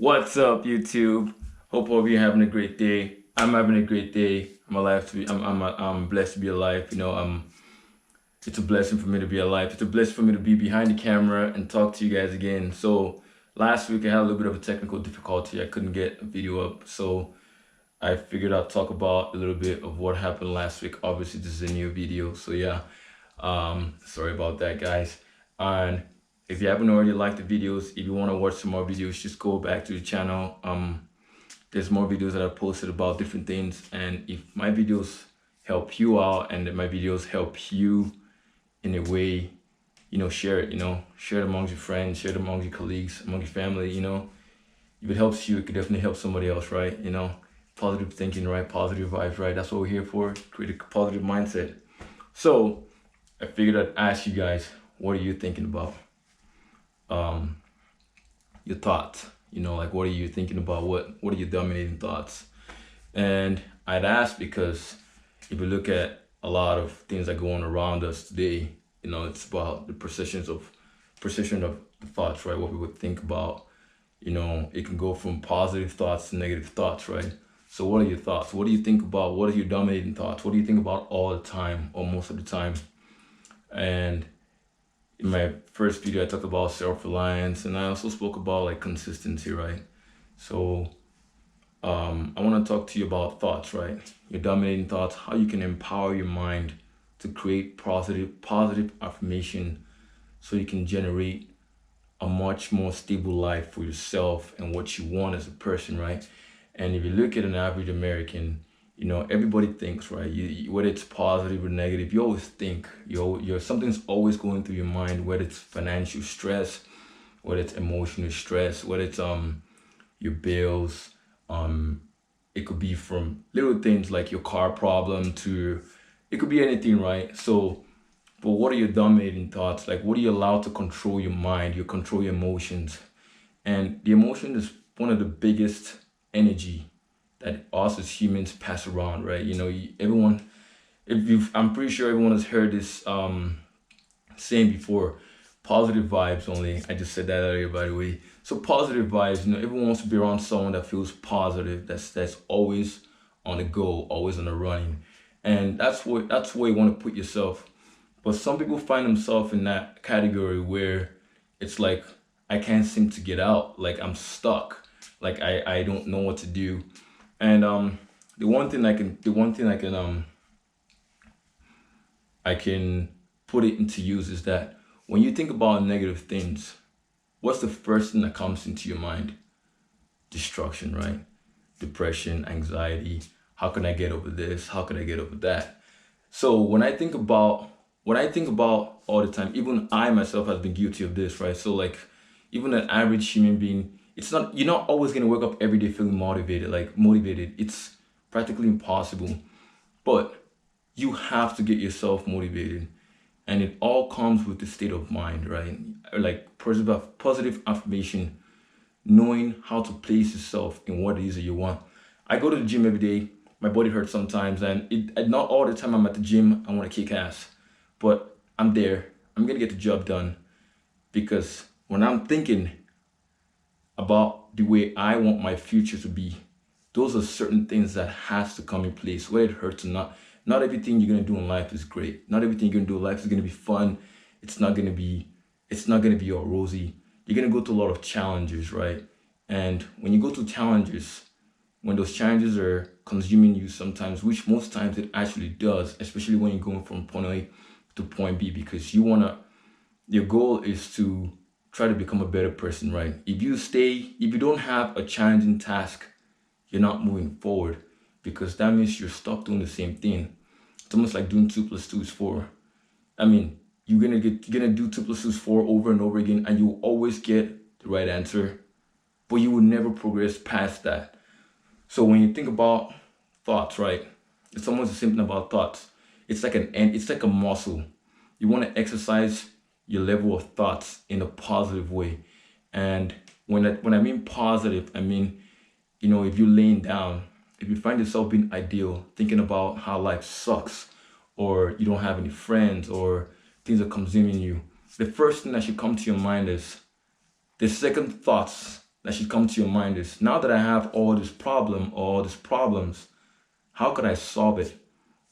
What's up, YouTube? Hope you're having a great day. I'm having a great day. I'm alive to be. I'm blessed to be alive. It's a blessing for me to be alive. It's a blessing for me to be behind the camera and talk to you guys again. So last week I had a little bit of a technical difficulty. I couldn't get a video up, so I figured I'd talk about a little bit of what happened last week. Obviously, this is a new video, so yeah. Sorry about that, guys. And if you haven't already liked the videos, if you want to watch some more videos, just go back to the channel. There's more videos that I posted about different things, and if my videos help you out and my videos help you in a way, share it. Share it amongst your friends, share it among your colleagues, among your family. If it helps you, it could definitely help somebody else, right? Positive thinking, right? Positive vibes, right? That's what we're here for. Create a positive mindset. So I figured I'd ask you guys, what are you thinking about? Your thoughts, like what are you thinking about? What are your dominating thoughts? And I'd ask because if you look at a lot of things that go on around us today, it's about the precision of the thoughts, right? What we would think about. It can go from positive thoughts to negative thoughts, right? So what are your thoughts? What do you think about? What are your dominating thoughts? What do you think about all the time or most of the time? And in my first video, I talked about self-reliance, and I also spoke about like consistency, right? So I want to talk to you about thoughts, right? Your dominating thoughts, how you can empower your mind to create positive affirmation so you can generate a much more stable life for yourself and what you want as a person, right? And if you look at an average American, everybody thinks, right? Whether it's positive or negative, you always think. You're something's always going through your mind, whether it's financial stress, whether it's emotional stress, whether it's your bills. It could be from little things like your car problem to it could be anything, right? So, but what are your dominating thoughts? Like, what do you allow to control your mind? You control your emotions, and the emotion is one of the biggest energy that us as humans pass around, right? Everyone, I'm pretty sure everyone has heard this saying before, positive vibes only. I just said that earlier, by the way. So positive vibes, everyone wants to be around someone that feels positive, that's always on the go, always on the running. And that's where you want to put yourself. But some people find themselves in that category where it's like, I can't seem to get out, like I'm stuck, like I don't know what to do. And I can put it into use is that when you think about negative things, what's the first thing that comes into your mind? Destruction, right? Depression, anxiety. How can I get over this? How can I get over that? So when I think about all the time, even I myself has been guilty of this, right? So like even an average human being, you're not always gonna wake up every day feeling motivated. It's practically impossible. But you have to get yourself motivated. And it all comes with the state of mind, right? Like positive affirmation, knowing how to place yourself in what it is that you want. I go to the gym every day. My body hurts sometimes, and not all the time I'm at the gym, I want to kick ass. But I'm there. I'm gonna get the job done because when I'm thinking about the way I want my future to be, those are certain things that has to come in place, whether it hurts or not. Not everything you're gonna do in life is great. Not everything you're gonna do in life is gonna be fun. It's not gonna be all rosy. You're gonna go through a lot of challenges, right? And when you go through challenges, when those challenges are consuming you sometimes, which most times it actually does, especially when you're going from point A to point B, because your goal is to try to become a better person, right? If you don't have a challenging task, you're not moving forward because that means you're stuck doing the same thing. It's almost like doing 2 + 2 is 4. I mean, you're gonna do 2 + 2 is 4 over and over again, and you always get the right answer, but you will never progress past that. So when you think about thoughts, right? It's almost the same thing about thoughts. It's like a muscle. You want to exercise your level of thoughts in a positive way. And when I mean positive, I mean, if you're laying down, if you find yourself being ideal, thinking about how life sucks, or you don't have any friends, or things are consuming you, the first thing that should come to your mind is the second thoughts that should come to your mind is, now that I have all this problem, all these problems, how could I solve it?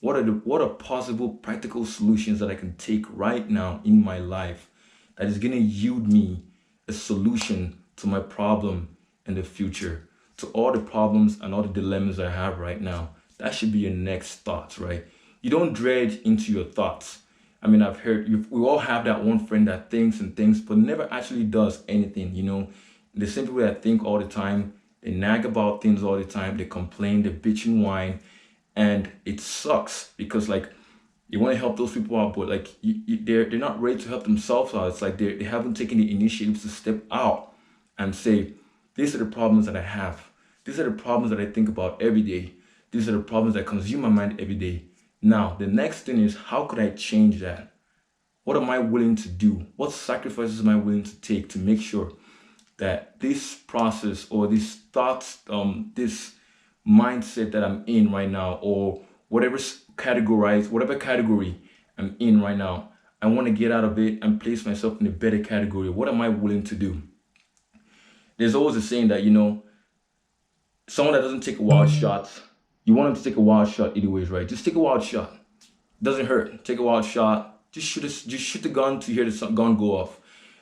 What are possible practical solutions that I can take right now in my life that is going to yield me a solution to my problem in the future, to all the problems and all the dilemmas I have right now? That should be your next thoughts, right? You don't dredge into your thoughts. I mean, I've heard we all have that one friend that thinks and thinks, but never actually does anything, you know? The same people that think all the time, they nag about things all the time, they complain, they bitch and whine, and it sucks because like you want to help those people out, but like they're not ready to help themselves out. It's like they haven't taken the initiative to step out and say, these are the problems that I have. These are the problems that I think about every day. These are the problems that consume my mind every day. Now, the next thing is, how could I change that? What am I willing to do? What sacrifices am I willing to take to make sure that this process or these thoughts, this mindset that I'm in right now, or whatever category I'm in right now, I want to get out of it and place myself in a better category. What am I willing to do? There's always a saying that, you know, someone that doesn't take a wild shot, you want them to take a wild shot either ways, right? Just take a wild shot. Doesn't hurt. Take a wild shot. Just shoot the gun to hear the gun go off.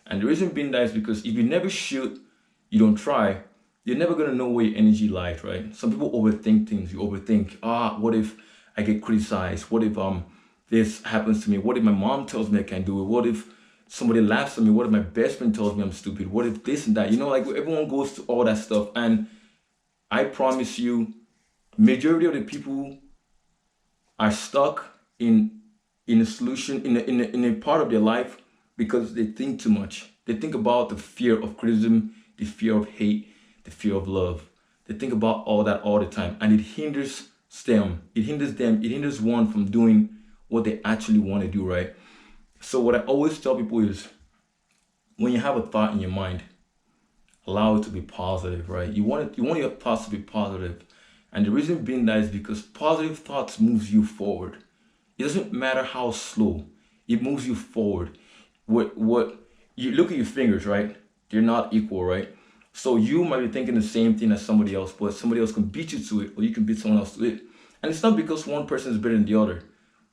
And the reason being that is because if you never shoot, you don't try, you're never gonna know where your energy lies, right? Some people overthink things. You overthink, what if I get criticized? What if this happens to me? What if my mom tells me I can't do it? What if somebody laughs at me? What if my best friend tells me I'm stupid? What if this and that? You know, like everyone goes to all that stuff. And I promise you, majority of the people are stuck in a solution, in a part of their life because they think too much. They think about the fear of criticism, the fear of hate, the fear of love. They think about all that all the time, and it hinders them. It hinders one from doing what they actually want to do, right? So what I always tell people is, when you have a thought in your mind, allow it to be positive, right? You want your thoughts to be positive. And the reason being that is because positive thoughts moves you forward. It doesn't matter how slow, it moves you forward. What you look at your fingers, right? They're not equal, right? So you might be thinking the same thing as somebody else, but somebody else can beat you to it, or you can beat someone else to it. And it's not because one person is better than the other.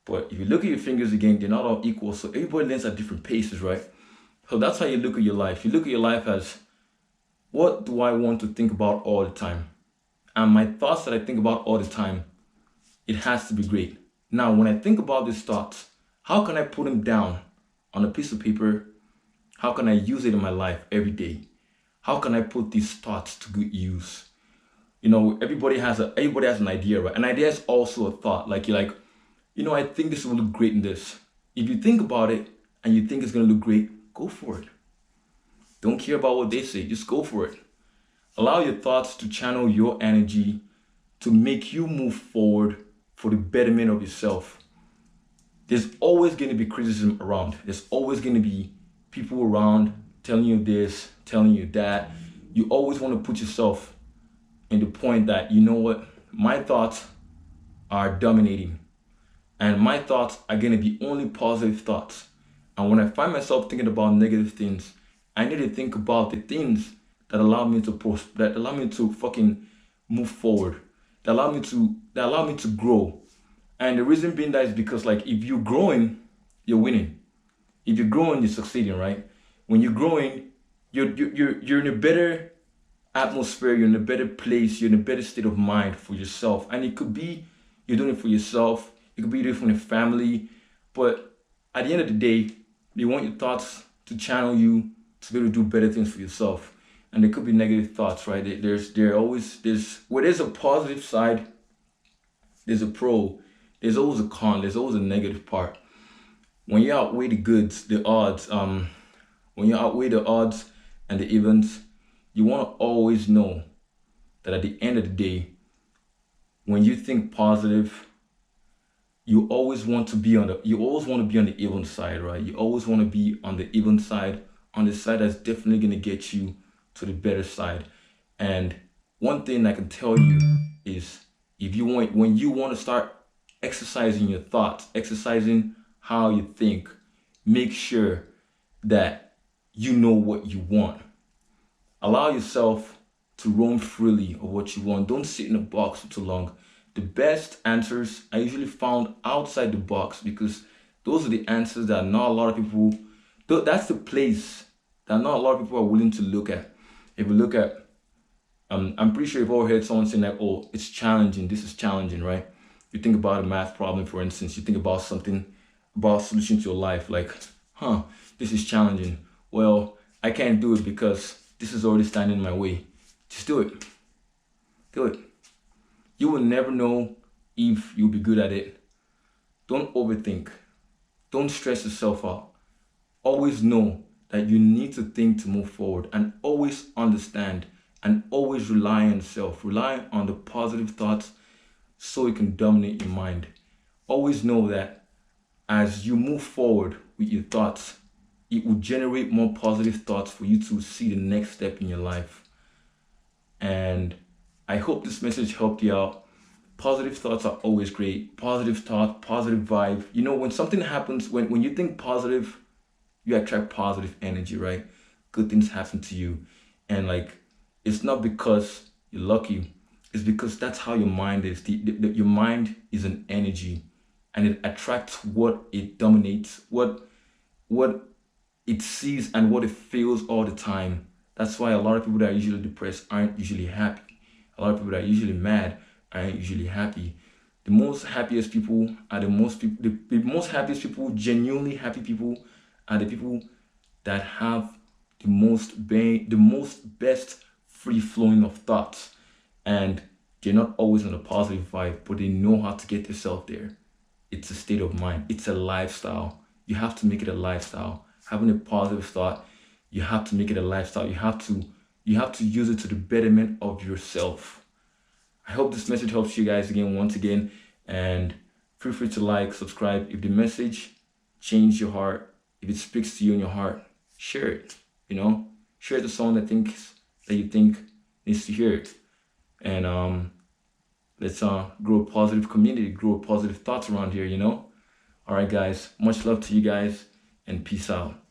But if you look at your fingers again, they're not all equal. So everybody learns at different paces, right? So that's how you look at your life. You look at your life as, what do I want to think about all the time? And my thoughts that I think about all the time, it has to be great. Now, when I think about these thoughts, how can I put them down on a piece of paper? How can I use it in my life every day? How can I put these thoughts to good use? You know, everybody has an idea, right? An idea is also a thought. Like you're like, you know, I think this will look great in this. If you think about it and you think it's gonna look great, go for it. Don't care about what they say, just go for it. Allow your thoughts to channel your energy to make you move forward for the betterment of yourself. There's always going to be criticism around. There's always going to be people around telling you this, telling you that. You always want to put yourself in the point that, you know what, my thoughts are dominating. And my thoughts are going to be only positive thoughts. And when I find myself thinking about negative things, I need to think about the things that allow me to fucking move forward, that allow me to grow. And the reason being that is because, like, if you're growing, you're winning. If you're growing, you're succeeding, right? When you're growing, you're in a better atmosphere, you're in a better place, you're in a better state of mind for yourself. And it could be you're doing it for yourself, it could be you're doing it for your family, but at the end of the day, you want your thoughts to channel you to be able to do better things for yourself. And there could be negative thoughts, right? Where there's a positive side, there's a pro, there's always a con, there's always a negative part. When you outweigh the odds and the events, you want to always know that at the end of the day, when you think positive, you always want to be on the even side, right? You always want to be on the even side, on the side that's definitely going to get you to the better side. And one thing I can tell you is, when you want to start exercising your thoughts, exercising how you think, make sure that you know what you want. Allow yourself to roam freely of what you want. Don't sit in a box for too long. The best answers are usually found outside the box, because those are the answers that not a lot of people, that's the place that not a lot of people are willing to look at. If you look at, I'm pretty sure you've all heard someone saying like, oh, it's challenging, this is challenging, right? You think about a math problem, for instance, you think about something, about a solution to your life, like, this is challenging. Well, I can't do it because this is already standing in my way. Just do it. Do it. You will never know if you'll be good at it. Don't overthink. Don't stress yourself out. Always know that you need to think to move forward, and always understand and always rely on yourself. Rely on the positive thoughts so it can dominate your mind. Always know that as you move forward with your thoughts, it will generate more positive thoughts for you to see the next step in your life. And I hope this message helped you out. Positive thoughts are always great. Positive thought, positive vibe. You know, when something happens, when you think positive, you attract positive energy, right? Good things happen to you. And like, it's not because you're lucky. It's because that's how your mind is. Your mind is an energy, and it attracts what it dominates, what it sees and what it feels all the time. That's why a lot of people that are usually depressed aren't usually happy. A lot of people that are usually mad aren't usually happy. The most happiest people are the most people. The most happiest people, genuinely happy people, are the people that have the most best free flowing of thoughts, and they're not always on a positive vibe, but they know how to get themselves there. It's a state of mind. It's a lifestyle. You have to make it a lifestyle. Having a positive thought, you have to make it a lifestyle. You have to use it to the betterment of yourself. I hope this message helps you guys once again, and feel free to like, subscribe. If the message changed your heart, if it speaks to you in your heart, share it. Share it to someone that you think needs to hear it. And let's grow a positive community, grow positive thoughts around here. All right, guys. Much love to you guys, and peace out.